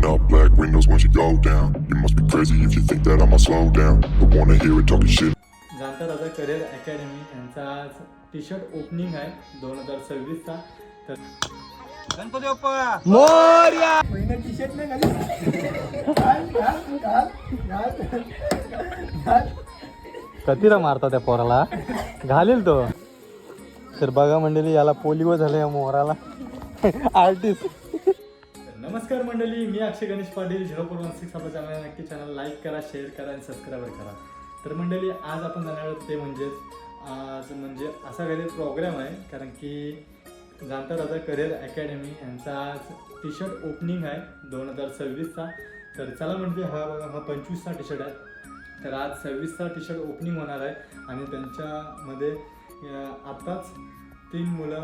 Rolling up black windows once you go down. You must be crazy if you think that I'ma slow down. Don't wanna hear it talking shit. जाणता राजा career academy यांचा आज T shirt opening आहे 2026चा. तर गणपती बाप्पा मोरया. महिना T shirt नाही घाली. कतीला मारता त्या पोराला घालेल तो. तर बघा मंडळी याला पोलिओ झालं या मोराला आर्टिस्ट. नमस्कार मंडळी, मी अक्षय गणेश पाटील 0416 आपल्या चॅनल नक्की चॅनल लाईक करा, शेअर करा आणि सबस्क्राईब करा. तर मंडळी आज आपण जाणार आहोत ते आज म्हणजे असा काही प्रोग्राम आहे, कारण की जाणता राजा करिअर अकॅडमी यांचा आज टी शर्ट ओपनिंग आहे 2026चा. तर चला म्हणजे हा 25चा टी शर्ट आहे. तर आज 26चा टी शर्ट ओपनिंग होणार आहे आणि त्यांच्यामध्ये आत्ताच 3 मुलं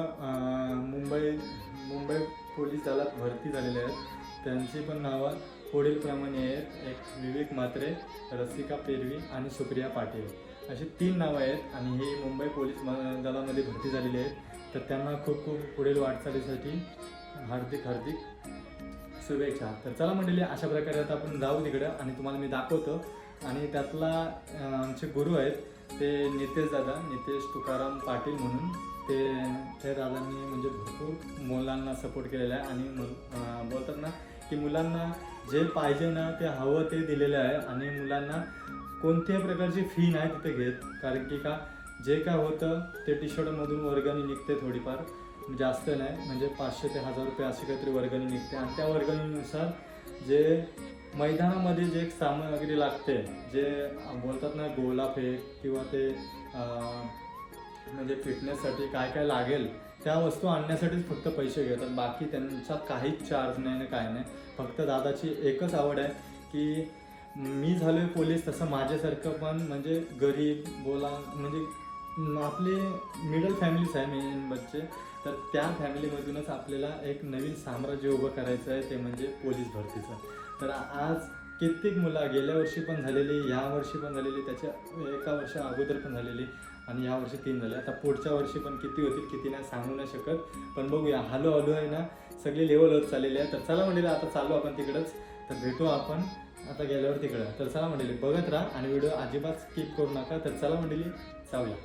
मुंबई पोलीस दलात भरती झालेले आहेत. त्यांची पण नावं पुढीलप्रमाणे आहेत. एक विवेक म्हात्रे, रसिका पेरवी आणि सुप्रिया पाटील अशी 3 नावं आहेत आणि ही मुंबई पोलीस दलामध्ये भरती झालेली आहेत. तर त्यांना खूप पुढील वाटचालीसाठी हार्दिक शुभेच्छा. तर चला मंडळी, अशा प्रकारे आता आपण जाऊ तिकडं आणि तुम्हाला मी दाखवतो. आणि त्यातला आमचे गुरु आहेत ते नितेश तुकाराम पाटील म्हणून ते दादांनी म्हणजे भरपूर मुलांना सपोर्ट केलेला आहे आणि बोलतात ना की मुलांना जे पाहिजे ना ते हवं ते दिलेलं आहे आणि मुलांना कोणत्याही प्रकारची फी नाही तिथे घेत. कारण की का जे काय होतं ते टी शर्टमधून वर्गणी निघते, थोडीफार जास्त नाही म्हणजे 500 ते 1000 रुपये अशी काहीतरी वर्गणी निघते. आणि त्या वर्गणीनुसार जे मैदानामध्ये जे सामग्री लागते, जे बोलतात ना गोला फेक किंवा ते म्हणजे फिटनेससाठी काय काय लागेल त्या वस्तू आणण्यासाठीच फक्त पैसे घेतात. बाकी त्यांचा काहीच चार्ज नाही ना काय नाही. फक्त दादाची एकच आवड आहे की मी झालो आहे पोलीस, तसं माझ्यासारखं पण म्हणजे गरीब म्हणजे आपले मिडल फॅमिलीज आहे मेन बच्चे, तर त्या फॅमिलीमधूनच आपल्याला एक नवीन साम्राज्य उभं करायचं आहे, ते म्हणजे पोलीस भरतीचं. तर आज कित्येक मुलं गेल्या वर्षी पण झालेली, ह्या वर्षी पण झालेली, त्याच्या एका वर्षा अगोदर पण झालेली आणि ह्या वर्षी 3 झाले. आता पुढच्या वर्षी पण किती होतील किती नाही सांगू नाही शकत, पण बघूया. हळू आहे ना, सगळी लेवल होत चाललेली आहे. तर चला मंडळी आता चालू आपण तिकडंच. तर भेटू आपण आता गेल्यावर तिकडं. तर चला मंडळी बघत राहा आणि व्हिडिओ अजिबात स्किप करू नका. तर चला मंडळी जाऊया.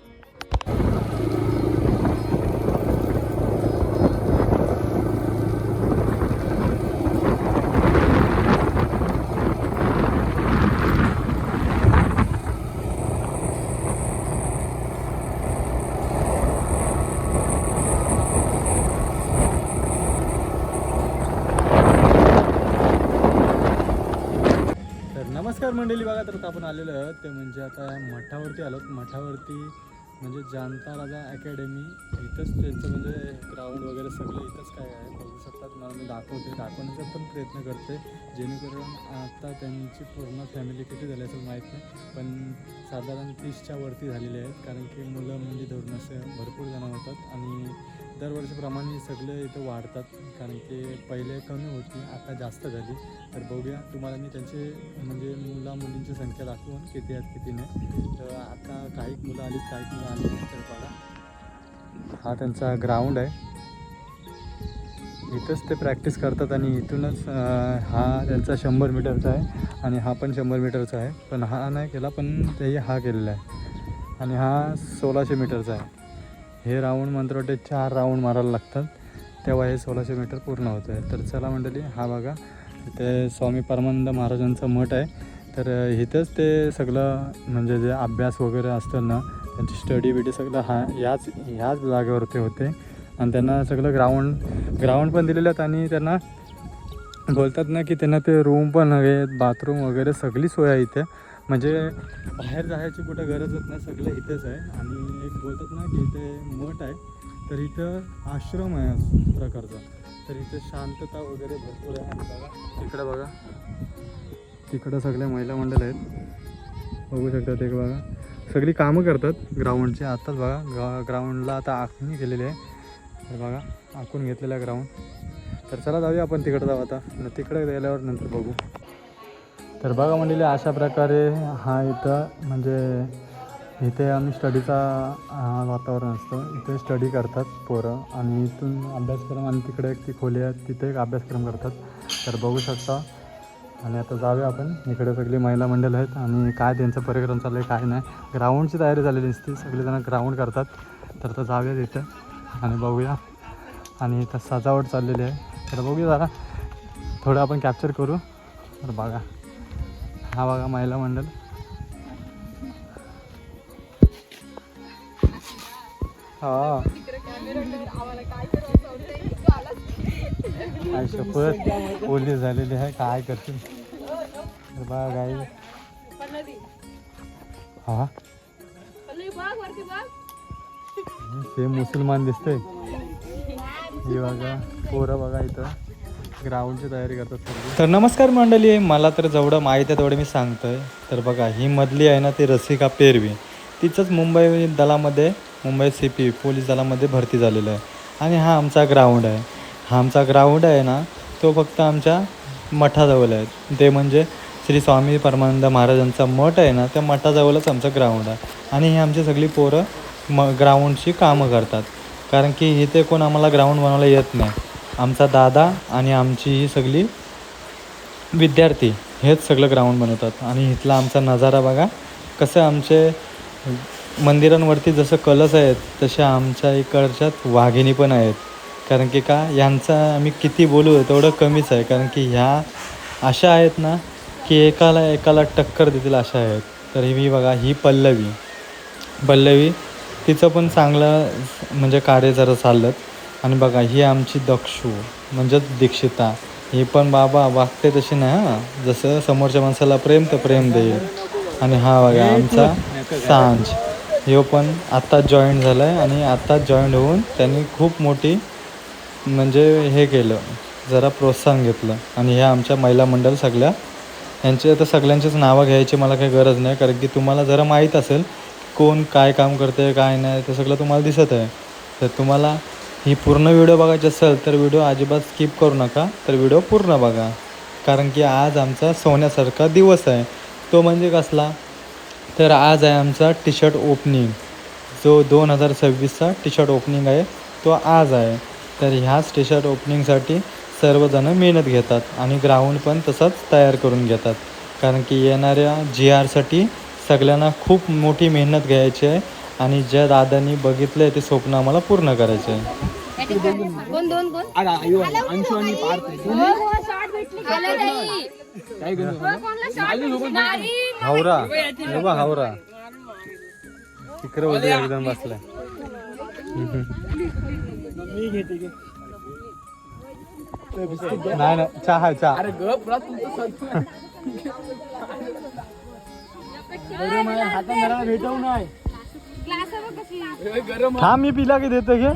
नमस्कार मंडळी, बघा तर आपण आलेलो आहोत ते म्हणजे आता मठावरती आलो. मठावरती म्हणजे जाणता राजा अकॅडमी इथंच त्यांचं म्हणजे ग्राउंड वगैरे सगळं इथंच काय आहे बघू शकतात. मला मी दाखवण्याचा पण प्रयत्न करते, जेणेकरून आता त्यांची पूर्ण फॅमिली किती झाली असेल माहीत नाही, पण साधारण 30च्या वरती झालेले आहेत. कारण की मुलं म्हणजे धरून असे भरपूर जण होतात आणि दरवर्षीप्रमाणे सगळे इथं वाढतात. कारण की पहिले कमी होती, आता जास्त झाली. तर बघूया, तुम्हाला मी त्यांचे म्हणजे मुलींची संख्या दाखवून किती आहेत किती नाही. तर आता काही मुलं आली नाही. तर बघा, हा त्यांचा ग्राउंड आहे, इथंच ते प्रॅक्टिस करतात आणि इथूनच हा त्यांचा 100 मीटरचा आहे आणि हा पण 100 मीटरचा आहे. पण हा नाही केला, पण तेही हा केलेला आहे. आणि हा 1600 मीटरचा आहे. हे राऊंड मंत्र वाटते 4 राऊंड मारायला लागतात, तेव्हा हे 1600 मीटर पूर्ण होतं आहे. तर चला मंडळी, हा बघा इथे स्वामी परमानंद महाराजांचं मठ आहे. तर इथंच ते सगळं म्हणजे जे अभ्यास वगैरे असतं ना, त्यांची स्टडी सगळं ह्याच जागेवरती होते. आणि त्यांना सगळं ग्राउंड पण दिलेलं आहेत आणि त्यांना बोलतात ना की त्यांना ते रूम पण हवे, बाथरूम वगैरे सगळी सोय आहे इथे. म्हणजे बाहेर जायची कुठं गरजच नाही, सगळं इथेच आहे. आणि एक बोलतात ना की इथे मठ आहे, तर इथं आश्रम आहे प्रकारचा. तर इथे शांतता वगैरे भरपूर आहे. आणि बघा तिकडं सगळे महिला मंडळ आहेत, बघू शकतात. एक बघा सगळी कामं करतात ग्राउंडची. आत्ताच बघा ग्राउंडला आता आखणी केलेली आहे. तर बघा आखून घेतलेला ग्राउंड. तर चला जाऊया आपण तिकडं जाऊ आता, तिकडे गेल्यावर नंतर बघू. तर बघा मंडळी, अशा प्रकारे हा इथं म्हणजे इथे आम्ही स्टडीचा वातावरण असतं. इथे स्टडी करतात पोरं आणि इथून अभ्यासक्रम आणि तिकडे एक ती खोली आहे, तिथे एक अभ्यासक्रम करतात. तर बघू शकता आणि आता जाऊया आपण. इकडे सगळी महिला मंडळ आहेत आणि काय त्यांचं परिक्रम चालू आहे काय नाही. ग्राउंडची तयारी झालेली असते, सगळेजण ग्राउंड करतात. तर आता जाऊया तिथं आणि बघूया. आणि इथं सजावट चाललेली आहे, तर बघूया जरा थोडं आपण कॅप्चर करू. तर बघा, हा बघा महिला मंडळ. हा काय शपथ पोलीस झालेली आहे, काय करतील बघा गाई. हा सेम मुसलमान दिसतंय. हे बघा पोरं बघा इथं ग्राउंडची तयारी करतात सगळी. तर नमस्कार मंडळी, मला तर जेवढं माहीत आहे तेवढं मी सांगतोय. तर बघा ही मधली आहे ना ती रसिका पेरवी, तिचंच मुंबई दलामध्ये, मुंबई CP पोलीस दलामध्ये भरती झालेलं आहे. आणि हा आमचा ग्राउंड आहे. हा आमचा ग्राउंड आहे ना तो फक्त आमच्या मठाजवळ आहे. ते म्हणजे श्री स्वामी परमानंद महाराजांचा मठ आहे ना, त्या मठाजवळच आमचं ग्राउंड आहे. आणि ही आमची सगळी पोरं ग्राउंडची कामं करतात, कारण की इथे कोण आम्हाला ग्राउंड बनवायला येत नाही. आमचा दादा आणि आमची ही सगळी विद्यार्थी हेच सगळं ग्राउंड बनवतात. आणि इथला आमचा नजारा बघा, कसं आमचे मंदिरांवरती जसं कलश आहेत तसे आमच्या इकडच्यात वाघिणी पण आहेत. कारण की का यांचा आम्ही किती बोलू तेवढं कमीच आहे, कारण की ह्या अशा आहेत ना की एकाला टक्कर देतील अशा आहेत. तर ही बघा ही पल्लवी तिचं पण चांगलं म्हणजे कार्य जरा चाललं. आणि बघा ही आमची दक्षू म्हणजेच दीक्षिता, ही पण बाबा वागते तशी नाही, हां जसं समोरच्या माणसाला प्रेम तर प्रेम देईल. आणि हा बघा आमचा सांज, ह्यो पण आत्ताच जॉईन झाला आहे. आणि आत्ताच जॉईन होऊन त्यांनी खूप मोठी म्हणजे हे केलं, जरा प्रोत्साहन घेतलं. आणि ह्या आमच्या महिला मंडळ सगळ्या, यांचे आता सगळ्यांचीच नावं घ्यायची मला काही गरज नाही, कारण की तुम्हाला जरा माहीत असेल कोण काय काम करते काय नाही, ते सगळं तुम्हाला दिसत आहे. तर तुम्हाला ही पूर्ण व्हिडिओ बघायची असेल तर व्हिडिओ अजिबात स्किप करू नका, तर व्हिडिओ पूर्ण बघा. कारण की आज आमचा सोन्यासारखा दिवस आहे. तो म्हणजे कसला, तर आज आहे आमचा टी-शर्ट ओपनिंग, जो 2026चा टी-शर्ट ओपनिंग आहे तो आज आहे. तर ह्याच टी-शर्ट ओपनिंगसाठी सर्वजणं मेहनत घेतात आणि ग्राउंड पण तसंच तयार करून घेतात. कारण की येणाऱ्या GRसाठी सगळ्यांना खूप मोठी मेहनत घ्यायची आहे. आणि ज्या दादांनी बघितलं आहे ते स्वप्न आम्हाला पूर्ण करायचं आहे. हावरा हावरा तिकडे वगैरे एकदम बसलाय. नाही नाही चहा भेटव नाही. थांब मी पिला की देतो घे.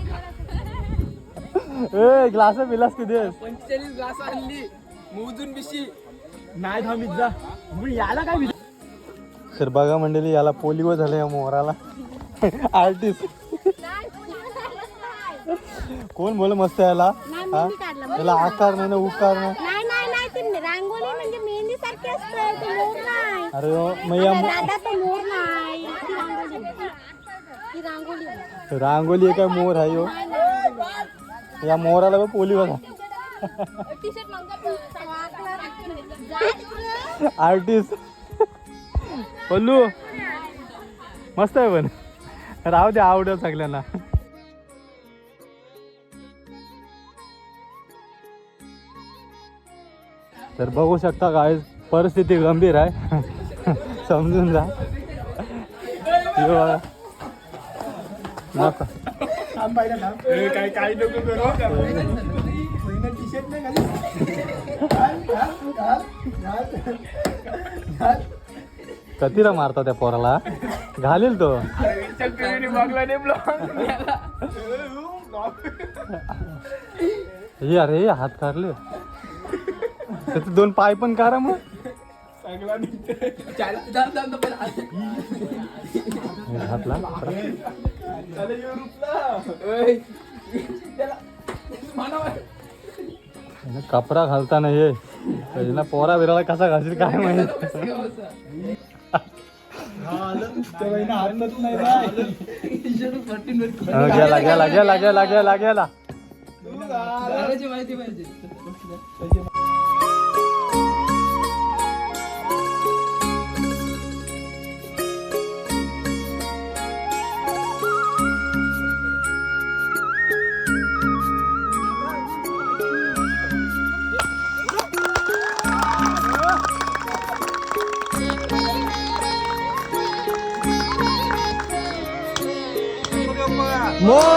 ए ग्लास पिलास की दे. 45 ग्लास आणली मोजून बिशी नाही थांबित जा याला काय. तर बघा मंडळी, याला पोलिओ झालं या मोराला. आर्टिस्ट कोण बोल मस्त याला, त्याला आकार नाही ना उकार नाही. रांगोळी म्हणजे मेहंदी सारखी असते. अरे मग या रांगोली काय मोर आहे हो. या मोराला पण पोलिओ झाला. आर्टिस्ट पल्लू मस्त आहे पण राहू दे, आवडेल सगळ्यांना. तर बघू शकता काय परिस्थिती गंभीर आहे. समजून जा. नका काय नको करू. कतीला मारता त्या पोराला, घालील तो. हे अरे हात काढले त्याचे 2 पाय पण काढा मग. घातला कपडा घालताना हे पोरा बिराला कसा घालशील काय माहिती. गेला गेला गेला गेला गेला गेला. माहिती पाहिजे. मोर